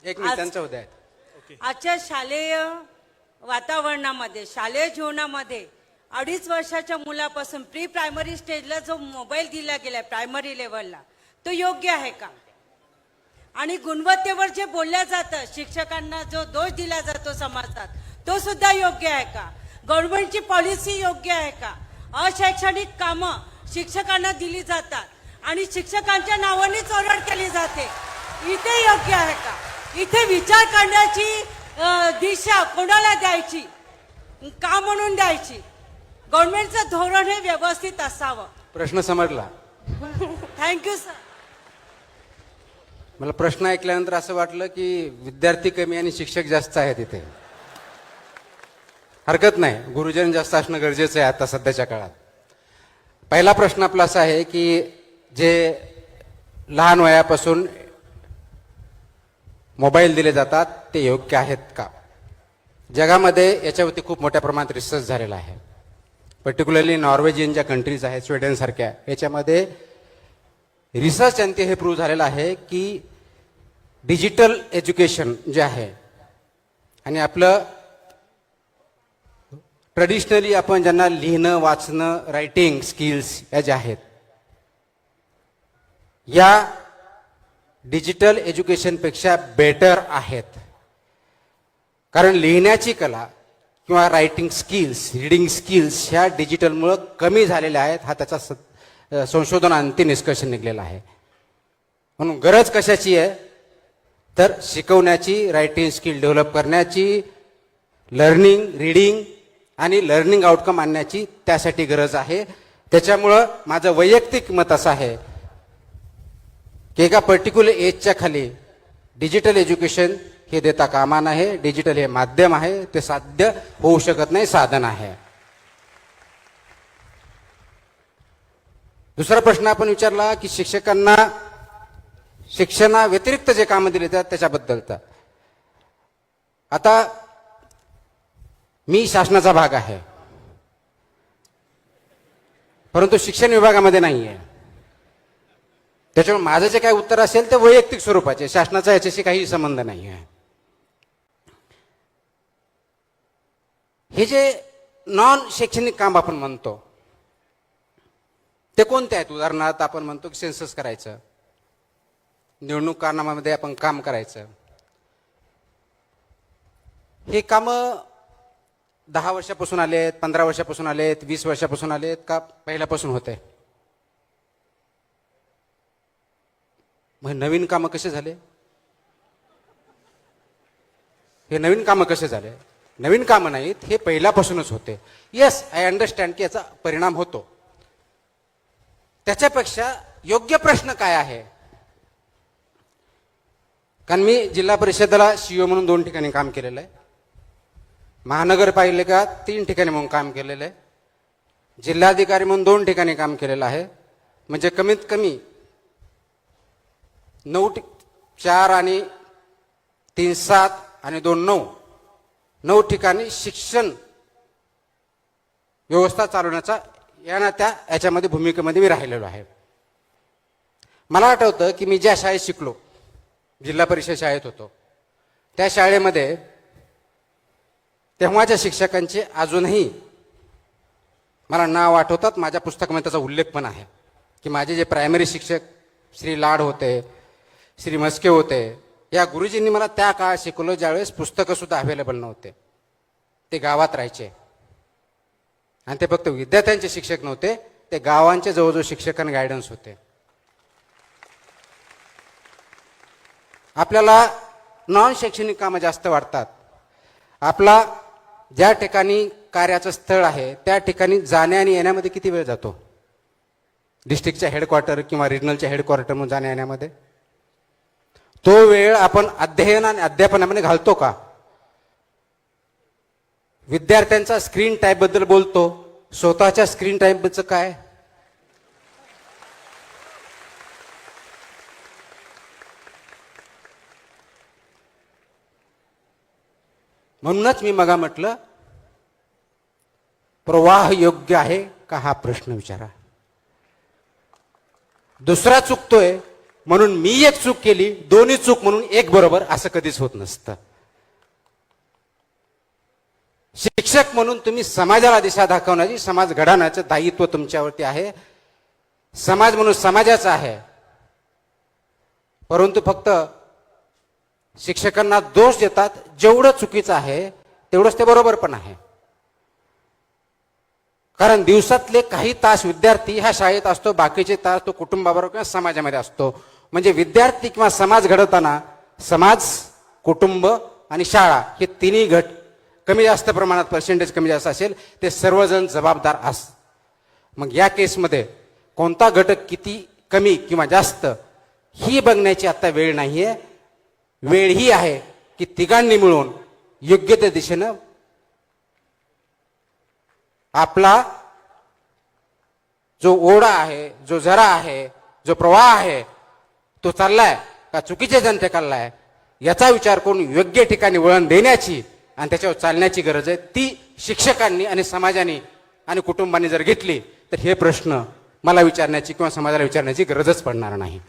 एक मिनिट त्यांचं उद्या आहे. आजच्या शालेय वातावरणामध्ये, शालेय जीवनामध्ये 2.5 वर्षाच्या मुलापासून प्री प्रायमरी स्टेजला जो मोबाईल दिला गेलाय प्रायमरी लेवलला, तो योग्य आहे का? आणि गुणवत्तेवर जे बोलल्या जातं, शिक्षकांना जो दोष दिला जातो समाजात, तो सुद्धा योग्य आहे का? गव्हर्नमेंटची पॉलिसी योग्य आहे का? अशैक्षणिक कामं शिक्षकांना दिली जातात आणि शिक्षकांच्या नावानेच ओरड केली जाते, इथे योग्य आहे का? इथे विचार करण्याची दिशा कोणाला द्यायची, का म्हणून द्यायची? गव्हर्नमेंटचं धोरण हे व्यवस्थित असावं. प्रश्न समजला. Thank you sir. मला प्रश्न ऐकल्यानंतर असं वाटलं की विद्यार्थी कमी आणि शिक्षक जास्त आहेत इथे. हरकत नाही, गुरुजन जास्त असणं गरजेचं आहे आता सध्याच्या काळात. पहिला प्रश्न आपला असा आहे की जे लहान वयापासून मोबाईल दिले जातात ते योग्य आहेत का? जगामध्ये याच्यावरती खूप मोठ्या प्रमाणात रिसर्च झालेला आहे. पर्टिक्युलरली नॉर्वेजियन ज्या कंट्रीज आहेत, स्वीडन सारख्या, याच्यामध्ये रिसर्च अंती हे प्रूव्ह झालेलं आहे की डिजिटल एज्युकेशन जे आहे आणि आपलं ट्रेडिशनली आपण ज्यांना लिहिणं, वाचणं, रायटिंग स्किल्स या ज्या आहेत, या डिजिटल एज्युकेशनपेक्षा बेटर आहेत. कारण लिहिण्याची कला किंवा रायटिंग स्किल्स, रीडिंग स्किल्स ह्या डिजिटलमुळं कमी झालेल्या आहेत. हा त्याचा संशोधनांती निष्कर्ष निघलेला आहे. म्हणून गरज कशाची आहे तर शिकवण्याची, रायटिंग स्किल डेव्हलप करण्याची, लर्निंग, रीडिंग आणि लर्निंग आउटकम आणण्याची त्यासाठी गरज आहे. त्याच्यामुळं माझं वैयक्तिक मत असं आहे की एका पर्टिक्युलर एजच्या खाली डिजिटल एज्युकेशन हे देता कामा नये. डिजिटल हे माध्यम आहे, ते साध्य होऊ शकत नाही, साधन आहे. दुसरा प्रश्न आपण विचारला की शिक्षकांना शिक्षणा व्यतिरिक्त जे कामं दिले जातात त्याच्याबद्दलचा. आता मी शासनाचा भाग आहे, परंतु शिक्षण विभागामध्ये नाही आहे. त्याच्यामुळे माझं जे काही उत्तर असेल ते वैयक्तिक स्वरूपाचे, शासनाचा याच्याशी काही संबंध नाही आहे. हे जे नॉन शैक्षणिक काम आपण म्हणतो ते कोणते आहेत? उदाहरणार्थ आपण म्हणतो की सेन्सस करायचं, निवडणूक कारनाम्यामध्ये आपण काम करायचं. हे कामं 10 वर्षापासून आलेत, 15 वर्षापासून आलेत, 20 वर्षापासून आलेत का पहिल्यापासून होते? मग नवीन कामं कसे झाले? हे नवीन कामं कसे झाले? नवीन कामं नाहीत, हे पहिल्यापासूनच होते. येस, आय अंडरस्टँड की याचा परिणाम होतो. त्याच्यापेक्षा योग्य प्रश्न काय आहे? कारण मी जिल्हा परिषदेला सीईओ म्हणून 2 ठिकाणी काम केलेलं आहे, महानगरपालिका 3 ठिकाणी म्हणून काम केलेलं आहे, जिल्हाधिकारी म्हणून 2 ठिकाणी काम केलेलं आहे. म्हणजे कमीत कमी 4 आणि 3 7 आणि 2 9 ठिकाणी शिक्षण व्यवस्था चालवण्याचा याच्यामध्ये भूमिकेमध्ये मी राहिलेलो आहे. मला आठवतं की मी ज्या शाळेत शिकलो, जिल्हा परिषद शाळेत होतो, त्या शाळेमध्ये तेव्हाच्या शिक्षकांचे अजूनही मला नाव आठवतात. माझ्या पुस्तकामध्ये त्याचा उल्लेख पण आहे की माझे जे प्रायमरी शिक्षक श्री लाड होते, श्री मस्के होते, या गुरुजींनी मला त्या काळात शिकवलं ज्यावेळेस पुस्तकं सुद्धा अवेलेबल नव्हते. ते गावात राहायचे आणि ते फक्त विद्यार्थ्यांचे शिक्षक नव्हते, ते गावांचे जवळजवळ शिक्षक आणि गायडन्स होते. आपल्याला नॉन शैक्षणिक कामं जास्त वाटतात. आपला ज्या ठिकाणी कार्याचं स्थळ आहे त्या ठिकाणी जाण्या आणि येण्यामध्ये किती वेळ जातो? डिस्ट्रिक्टच्या हेडक्वार्टर किंवा रिजनलच्या हेडक्वार्टर म्हणून जाण्या येण्यामध्ये तो वेळ आपण अध्ययन आणि अध्यापनामध्ये घालतो का? विद्यार्थ्यांचा स्क्रीन टाईम बद्दल बोलतो, स्वतःच्या स्क्रीन टाईम बद्दल काय? म्हणूनच मी मगा म्हटलं प्रवाह योग्य आहे का हा प्रश्न विचारा. दुसरा चुकतोय म्हणून मी एक चूक केली, दोन्ही चूक म्हणून एक बरोबर, असं कधीच होत नसतं. शिक्षक म्हणून तुम्ही समाजाला दिशा दाखवण्याची, समाज घडवण्याचं दायित्व तुमच्यावरती आहे. समाज म्हणून समाजाचा आहे. परंतु फक्त शिक्षकांना दोष देतात, जेवढं चुकीचं आहे तेवढंच ते बरोबर पण आहे. कारण दिवसातले काही तास विद्यार्थी ह्या शाळेत असतो, बाकीचे तास तो कुटुंबाबरोबर किंवा समाजामध्ये असतो. म्हणजे विद्यार्थी किंवा समाज घडवताना समाज, कुटुंब आणि शाळा हे तिन्ही घट कमी जास्त प्रमाणात, पर्सेंटेज कमी जास्त असेल, ते सर्वजण जबाबदार असतात. मग या केसमध्ये कोणता घटक किती कमी किंवा जास्त ही बघण्याची आता वेळ नाहीये. वेळ ही आहे की तिघांनी मिळून योग्य त्या दिशेनं आपला जो ओढा आहे, जो झरा आहे, जो प्रवाह आहे, तो चाललाय का चुकीच्या जनते चाललाय, याचा विचार करून योग्य ठिकाणी वळण देण्याची आणि त्याच्यावर चालण्याची गरज आहे. ती शिक्षकांनी आणि समाजाने आणि कुटुंबांनी जर घेतली तर हे प्रश्न मला विचारण्याची किंवा समाजाला विचारण्याची गरजच पडणार नाही.